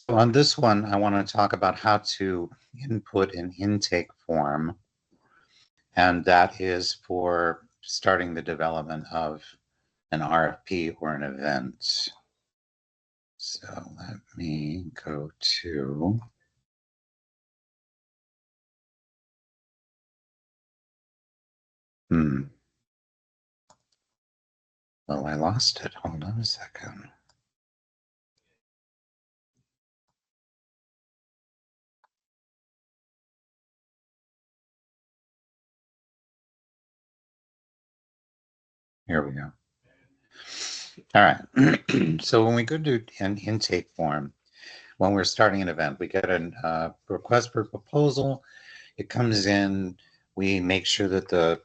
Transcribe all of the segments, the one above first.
on this one, I want to talk about how to input an intake form, and that is for starting the development of an RFP or an event. So let me go to well, I lost it. Hold on a second. Here we go. All right. So when we go to an intake form, when we're starting an event, we get a request for proposal. It comes in. We make sure that the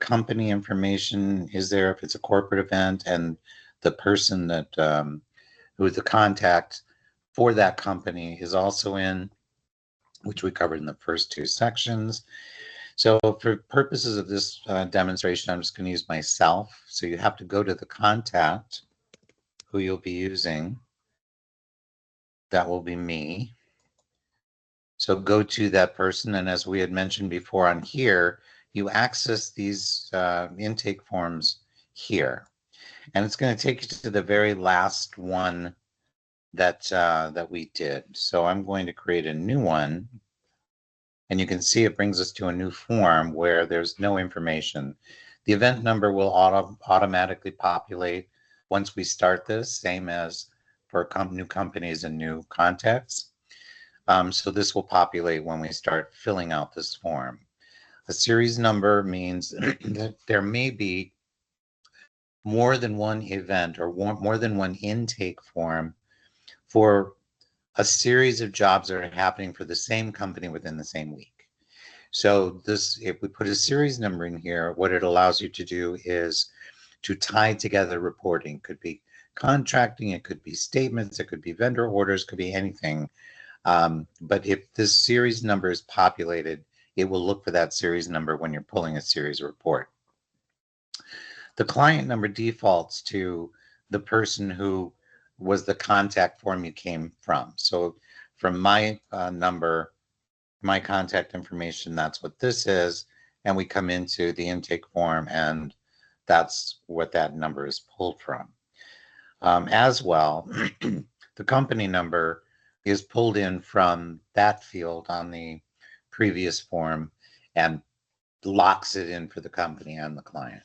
company information is there if it's a corporate event, and the person that who is the contact for that company is also in, which we covered in the first two sections. So for purposes of this demonstration, I'm just going to use myself. So you have to go to the contact who you'll be using. That will be me. So go to that person, and as we had mentioned before on here, you access these intake forms here. And it's going to take you to the very last one that that we did. So I'm going to create a new one. And you can see it brings us to a new form where there's no information. The event number will automatically populate once we start this, same as for new companies and new contacts. So this will populate when we start filling out this form. A series number means that there may be more than one event or more than one intake form for a series of jobs that are happening for the same company within the same week. So this, if we put a series number in here, what it allows you to do is to tie together reporting. Could be contracting, it could be statements, it could be vendor orders, could be anything. But if this series number is populated, it will look for that series number when you're pulling a series report. The client number defaults to the person who was the contact form you came from. So from my number, my contact information, that's what this is. And we come into the intake form, and that's what that number is pulled from. As well, the company number is pulled in from that field on the previous form and locks it in for the company and the client.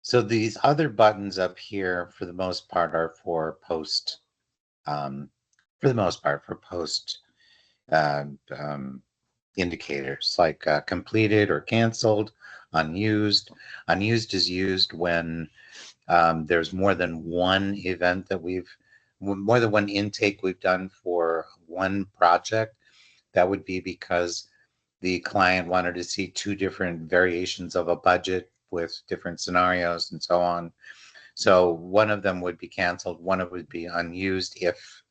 So these other buttons up here, for the most part, are for post, for the most part, for post uh, um, indicators like completed or canceled, unused. Unused is used when there's more than one event that more than one intake we've done for one project. That would be because the client wanted to see two different variations of a budget with different scenarios and so on. So one of them would be canceled, one of it would be unused if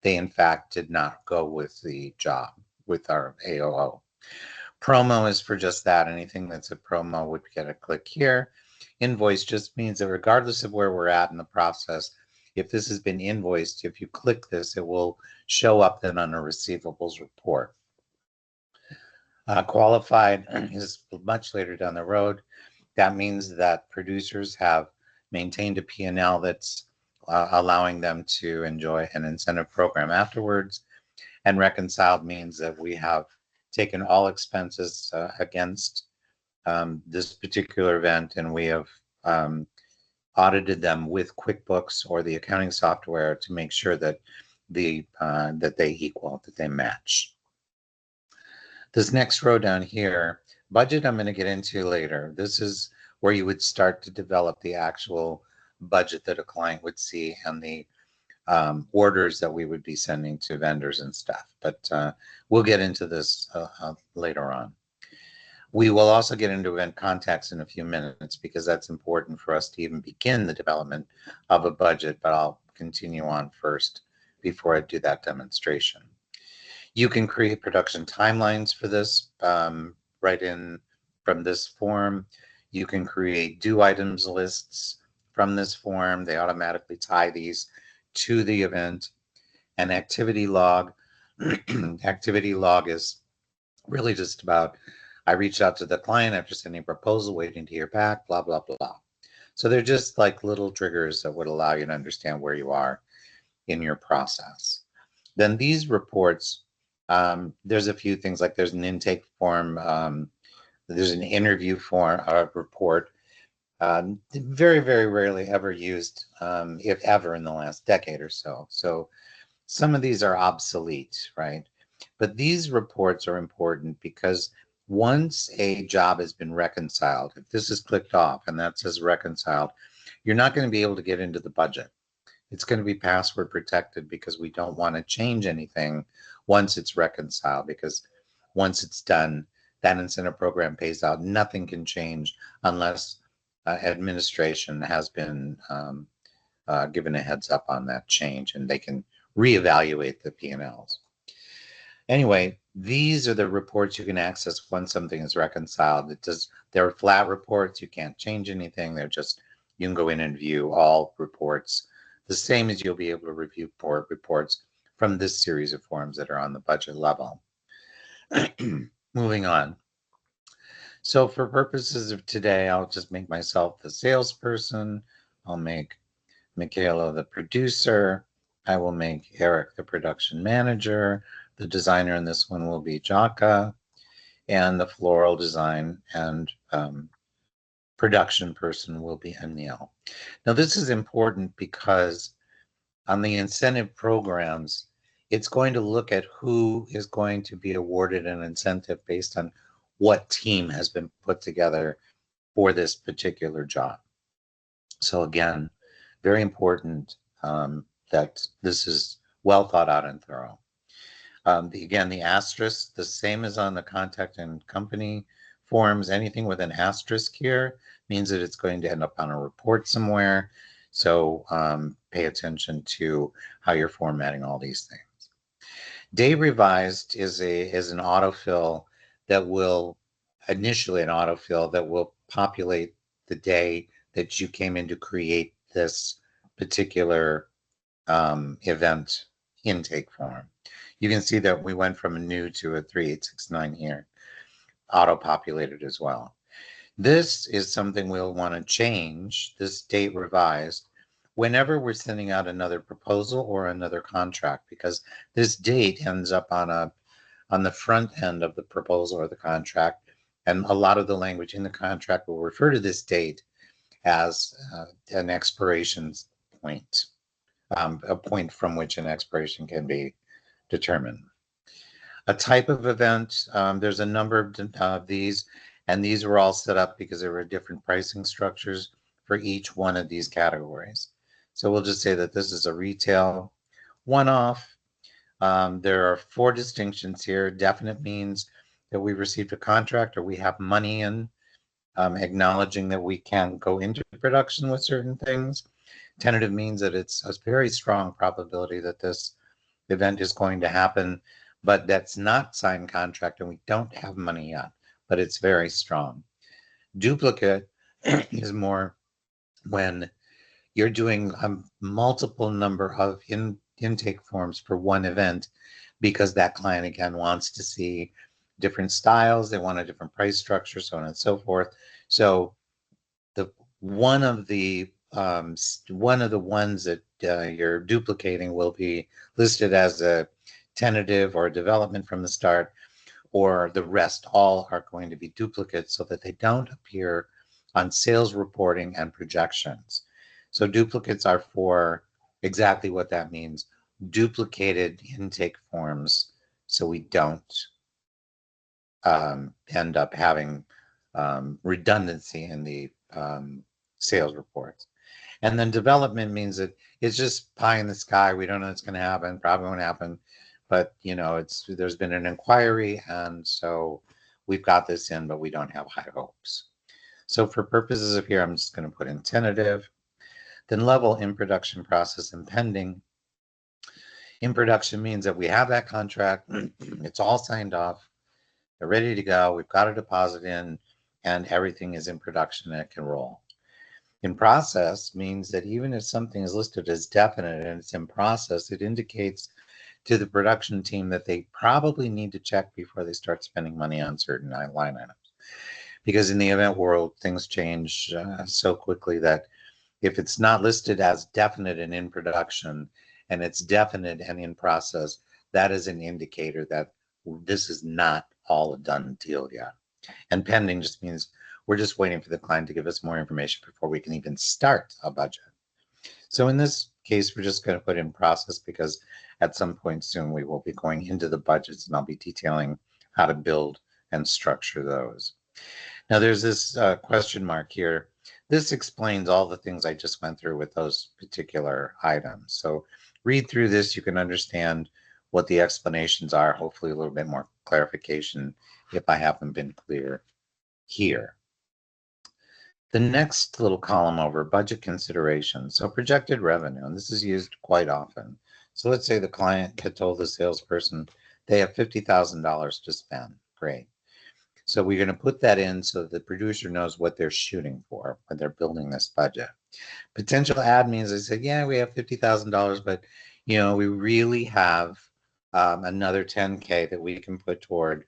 they in fact did not go with the job with our AOO. Promo is for just that. Anything that's a promo would get a click here. Invoice just means that regardless of where we're at in the process, if this has been invoiced, if you click this, it will show up then on a receivables report. Qualified is much later down the road. That means that producers have maintained a P&L that's allowing them to enjoy an incentive program afterwards. And reconciled means that we have taken all expenses against this particular event, and we have audited them with QuickBooks or the accounting software to make sure that that they equal, that they match. This next row down here, budget, I'm going to get into later. This is where you would start to develop the actual budget that a client would see and the orders that we would be sending to vendors and stuff. But we'll get into this later on. We will also get into event contacts in a few minutes because that's important for us to even begin the development of a budget, but I'll continue on first before I do that demonstration. You can create production timelines for this right in from this form. You can create due items lists from this form. They automatically tie these to the event. An activity log. Activity log is really just about, I reached out to the client after sending a proposal, waiting to hear back, blah, blah, blah. So they're just like little triggers that would allow you to understand where you are in your process. Then these reports, there's a few things, like there's an intake form, there's an interview form, report, very, very rarely ever used, if ever, in the last decade or so. So some of these are obsolete, right? But these reports are important because once a job has been reconciled, if this is clicked off and that says reconciled, you're not going to be able to get into the budget. It's going to be password protected because we don't want to change anything once it's reconciled, because once it's done, that incentive program pays out. Nothing can change unless administration has been given a heads up on that change, and they can reevaluate the P&Ls. Anyway, these are the reports you can access once something is reconciled. They're flat reports. You can't change anything. They're just, you can go in and view all reports, the same as you'll be able to review reports from this series of forms that are on the budget level. Moving on. So for purposes of today, I'll just make myself the salesperson. I'll make Michaela the producer. I will make Eric the production manager. The designer in this one will be Jaka, and the floral design and production person will be Anil. Now, this is important because on the incentive programs, it's going to look at who is going to be awarded an incentive based on what team has been put together for this particular job. So again, very important that this is well thought out and thorough. Again, the asterisk, the same as on the contact and company forms. Anything with an asterisk here means that it's going to end up on a report somewhere. So pay attention to how you're formatting all these things. Day revised is an autofill that will, initially an autofill that will populate the day that you came in to create this particular event intake form. You can see that we went from a new to a 3869 here, auto-populated as well. This is something we'll want to change, this date revised, whenever we're sending out another proposal or another contract, because this date ends up on the front end of the proposal or the contract, and a lot of the language in the contract will refer to this date as an expiration point, a point from which an expiration can be determined. A type of event, there's a number of these, and these were all set up because there were different pricing structures for each one of these categories. So we'll just say that this is a retail one-off. There are 4 distinctions here. Definite means that we received a contract or we have money in, acknowledging that we can go into production with certain things. Tentative means that it's a very strong probability that this event is going to happen, but that's not signed contract and we don't have money yet, but it's very strong. Duplicate is more when you're doing a multiple number of intake forms for one event, because that client again wants to see different styles, they want a different price structure, so on and so forth. So the one of the ones that you're duplicating will be listed as a tentative or a development from the start, or the rest all are going to be duplicates so that they don't appear on sales reporting and projections. So duplicates are for exactly what that means, duplicated intake forms, so we don't end up having redundancy in the sales reports. And then development means that it's just pie in the sky. We don't know what's going to happen, probably won't happen, but you know, there's been an inquiry, and so we've got this in, but we don't have high hopes. So for purposes of here, I'm just going to put in tentative. Then level, in production, process, and pending. In production means that we have that contract, it's all signed off, they're ready to go, we've got a deposit in, and everything is in production and it can roll. In process means that even if something is listed as definite and it's in process, it indicates to the production team that they probably need to check before they start spending money on certain line items. Because in the event world, things change so quickly that if it's not listed as definite and in production, and it's definite and in process, that is an indicator that this is not all a done deal yet. And pending just means we're just waiting for the client to give us more information before we can even start a budget. So in this case, we're just going to put in process because at some point soon we will be going into the budgets and I'll be detailing how to build and structure those. Now there's this question mark here. This explains all the things I just went through with those particular items. So read through this, you can understand what the explanations are, hopefully a little bit more clarification if I haven't been clear here. The next little column over, budget considerations. So projected revenue, and this is used quite often. So let's say the client had told the salesperson they have $50,000 to spend. Great. So we're going to put that in so that the producer knows what they're shooting for when they're building this budget. Potential ad means they say, yeah, we have $50,000, but we really have another 10K that we can put toward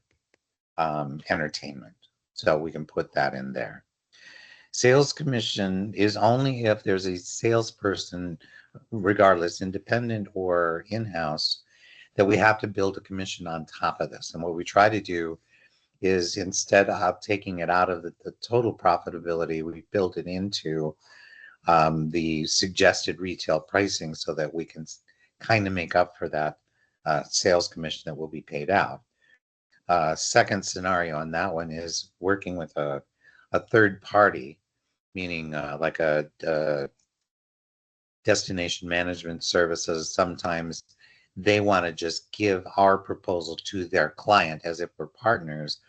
entertainment. So we can put that in there. Sales commission is only if there's a salesperson, regardless, independent or in-house, that we have to build a commission on top of this. And what we try to do is instead of taking it out of the total profitability, we build it into the suggested retail pricing so that we can kind of make up for that sales commission that will be paid out. Second scenario on that one is working with a third party, meaning like a destination management services. Sometimes they want to just give our proposal to their client as if we're partners.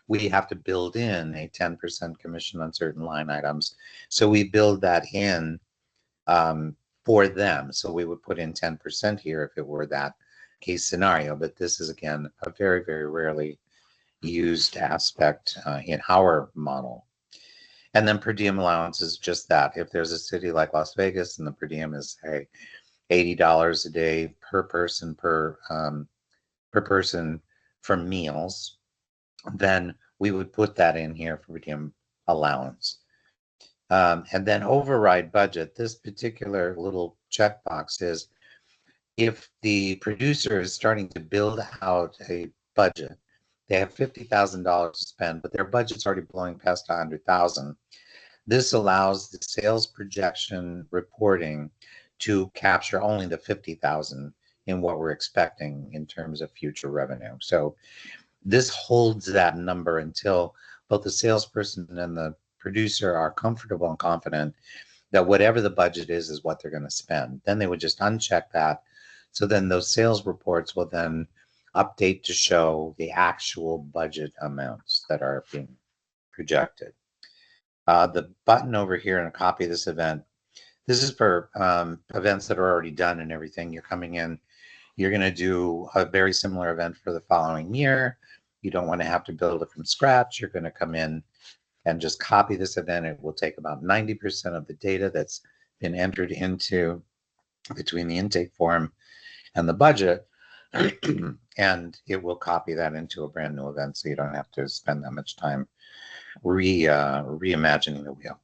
We have to build in a 10% commission on certain line items. So we build that in for them. So we would put in 10% here if it were that case scenario. But this is, again, a very, very rarely used aspect in our model. And then per diem allowance is just that. If there's a city like Las Vegas and the per diem is, say, $80 a day per person per person for meals, then we would put that in here for per diem allowance. And then override budget. This particular little checkbox is if the producer is starting to build out a budget, they have $50,000 to spend, but their budget's already blowing past $100,000. This allows the sales projection reporting to capture only the $50,000 in what we're expecting in terms of future revenue. So this holds that number until both the salesperson and the producer are comfortable and confident that whatever the budget is what they're going to spend. Then they would just uncheck that. So then those sales reports will then update to show the actual budget amounts that are being projected. The button over here in a copy of this event, this is for events that are already done and everything. You're coming in, you're going to do a very similar event for the following year. You don't want to have to build it from scratch. You're going to come in and just copy this event. It will take about 90% of the data that's been entered into between the intake form and the budget, and it will copy that into a brand new event so you don't have to spend that much time reimagining the wheel.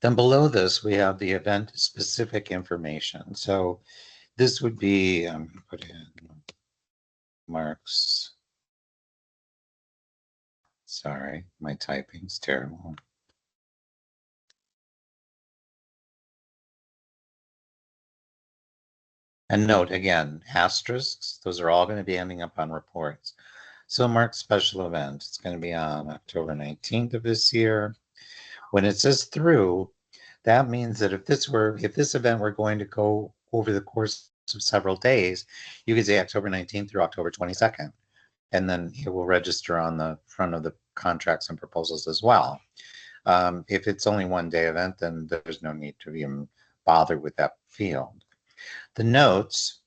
Then below this, we have the event-specific information. So this would be, I'm going to put in Mark's. Sorry, my typing's terrible. And note, again, asterisks, those are all going to be ending up on reports. So Mark's special event, it's going to be on October 19th of this year. When it says through, that means that if this event were going to go over the course of several days, you could say October 19th through October 22nd. And then it will register on the front of the contracts and proposals as well. If it's only one day event, then there's no need to even bother with that field. The notes,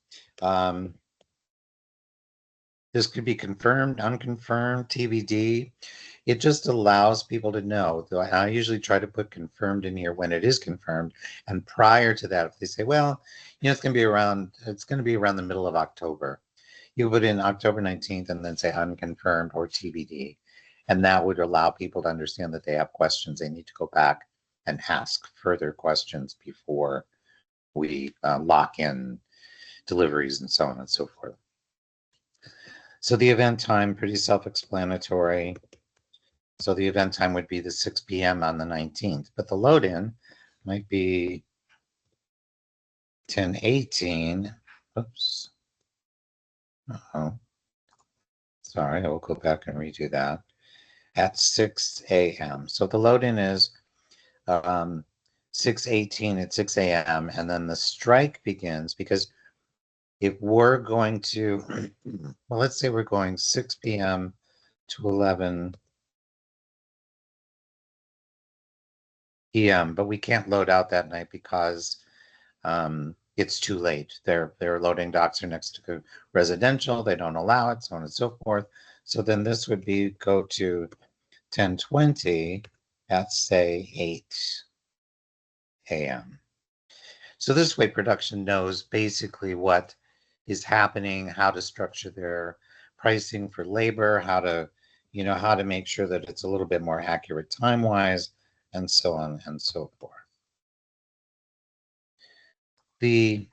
this This could be confirmed, unconfirmed, TBD. It just allows people to know. I usually try to put confirmed in here when it is confirmed. And prior to that, if they say, well, it's going to be around the middle of October, you put in October 19th and then say unconfirmed or TBD. And that would allow people to understand that they have questions. They need to go back and ask further questions before we lock in deliveries and so on and so forth. So the event time, pretty self-explanatory. So the event time would be the 6 p.m. on the 19th, but the load-in might be 10:18. Oops. Uh-oh. Sorry, I will go back and redo that. At 6 a.m. So the load-in is 6:18 at 6 a.m. and then the strike begins because if we're going to, well, let's say we're going 6 p.m. to 11 p.m., but we can't load out that night because it's too late. Their loading docks are next to residential. They don't allow it, so on and so forth. So then this would be go to 10:20 at say 8 a.m. So this way production knows basically what is happening, how to structure their pricing for labor, how to make sure that it's a little bit more accurate time-wise, and so on and so forth. The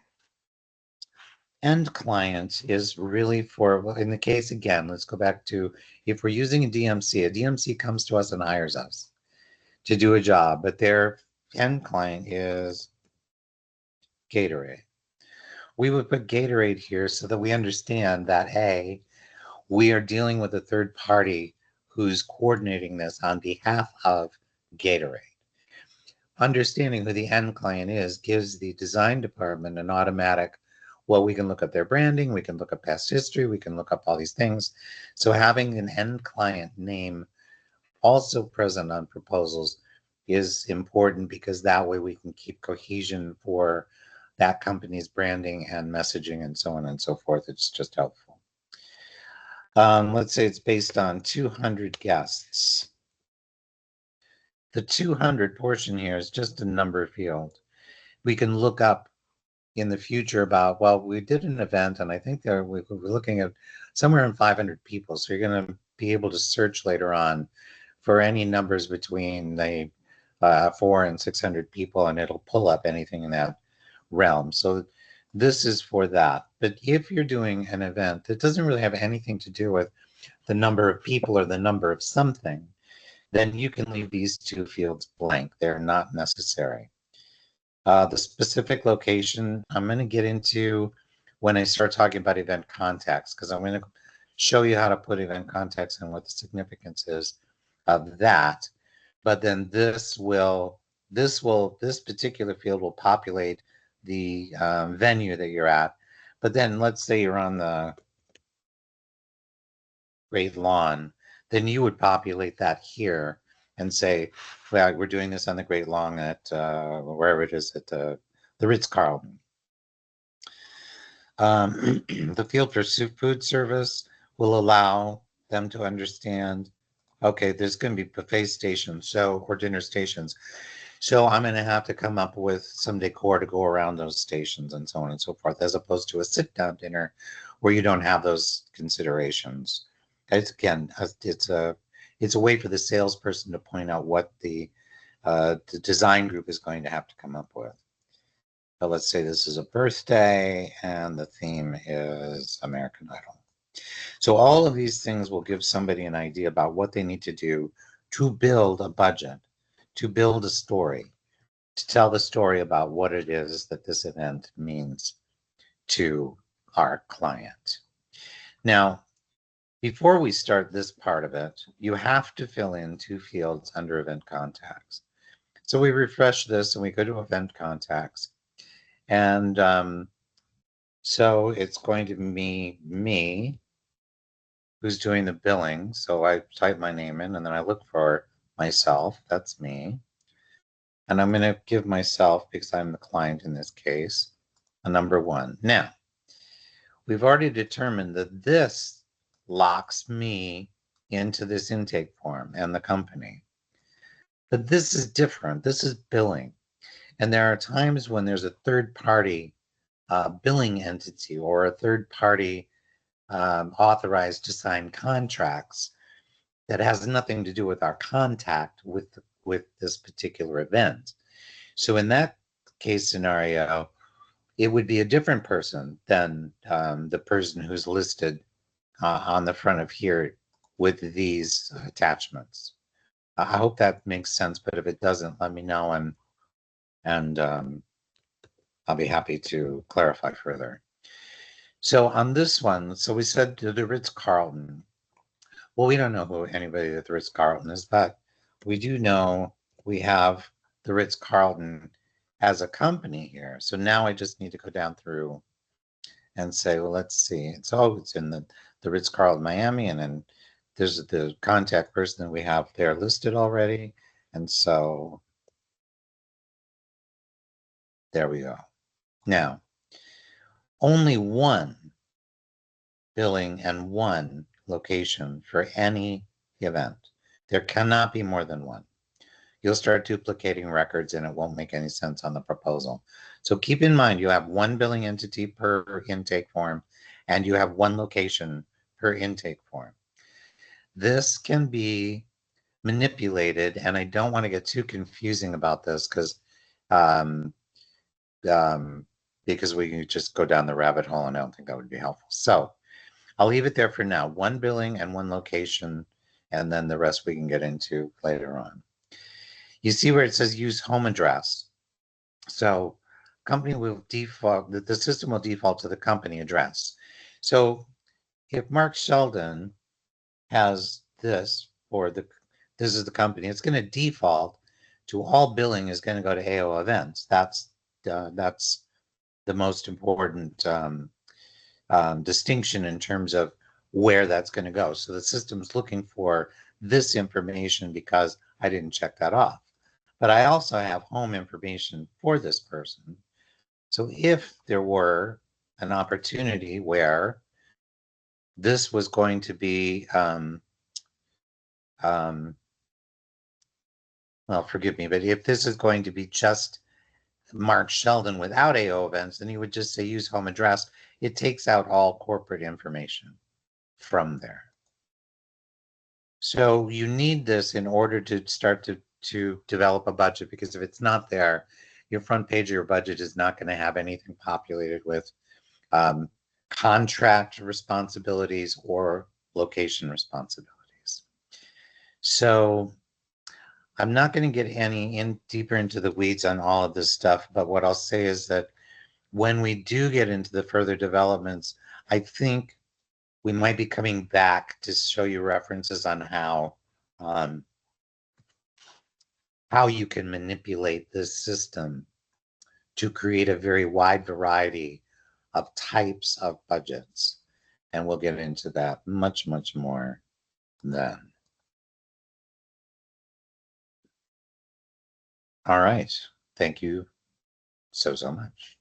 end client is really for, in the case again, let's go back to if we're using a DMC comes to us and hires us to do a job, but their end client is Gatorade. We would put Gatorade here so that we understand that A, we are dealing with a third party who's coordinating this on behalf of Gatorade. Understanding who the end client is gives the design department an automatic, well, we can look at their branding, we can look at past history, we can look up all these things. So having an end client name also present on proposals is important because that way we can keep cohesion for that company's branding and messaging and so on and so forth. It's just helpful. Let's say it's based on 200 guests. The 200 portion here is just a number field. We can look up in the future about, well, we did an event and I think we're looking at somewhere in 500 people. So you're going to be able to search later on for any numbers between the 400 and 600 people, and it'll pull up anything in that realm. So this is for that. But if you're doing an event that doesn't really have anything to do with the number of people or the number of something, then you can leave these two fields blank. They're not necessary. The specific location, I'm going to get into when I start talking about event context, because I'm going to show you how to put event context and what the significance is of that. But then this particular field will populate the venue that you're at. But then let's say you're on the Great Lawn, then you would populate that here and say, well, we're doing this on the Great Lawn at wherever it is at the Ritz-Carlton. The field for food service will allow them to understand, okay, there's going to be buffet stations, or dinner stations. So I'm going to have to come up with some decor to go around those stations and so on and so forth, as opposed to a sit-down dinner where you don't have those considerations. Again, it's a way for the salesperson to point out what the design group is going to have to come up with. So let's say this is a birthday and the theme is American Idol. So all of these things will give somebody an idea about what they need to do to build a budget, to build a story, to tell the story about what it is that this event means to our client. Now, before we start this part of it, you have to fill in two fields under event contacts. So we refresh this and we go to event contacts. And so it's going to be me who's doing the billing. So I type my name in and then I look for myself. That's me. And I'm going to give myself, because I'm the client in this case, a number 1. Now, we've already determined that this locks me into this intake form and the company. But this is different. This is billing. And there are times when there's a third party billing entity or a third party authorized to sign contracts that has nothing to do with our contact with this particular event. So in that case scenario, it would be a different person than the person who's listed on the front of here with these attachments. I hope that makes sense, but if it doesn't, let me know, and I'll be happy to clarify further. So on this one, so we said the Ritz-Carlton. Well, we don't know who anybody at the Ritz-Carlton is, but we do know we have the Ritz-Carlton as a company here. So now I just need to go down through and say, well, let's see. It's in the Ritz-Carlton Miami, and then there's the contact person that we have there listed already. And so there we go. Now, only one billing and one location for any event. There cannot be more than one. You'll start duplicating records and it won't make any sense on the proposal. So keep in mind, you have one billing entity per intake form and you have one location per intake form. This can be manipulated, and I don't want to get too confusing about this um, because we can just go down the rabbit hole, and I don't think that would be helpful. So I'll leave it there for now. One billing and one location, and then the rest we can get into later on. You see where it says use home address. So company will default, the system will default to the company address. So if Mark Sheldon has this, or this is the company, it's going to default to all billing is going to go to AO events. That's the most important distinction in terms of where that's going to go. So the system's looking for this information because I didn't check that off. But I also have home information for this person. So if there were an opportunity where this was going to be, well, forgive me, but if this is going to be just Mark Sheldon without AO events, then you would just say use home address. It takes out all corporate information from there. So you need this in order to start to develop a budget, because if it's not there, your front page of your budget is not going to have anything populated with contract responsibilities or location responsibilities. So I'm not going to get any deeper into the weeds on all of this stuff, but what I'll say is that when we do get into the further developments, I think we might be coming back to show you references on how you can manipulate this system to create a very wide variety of types of budgets. And we'll get into that much, much more then. All right. Thank you so much.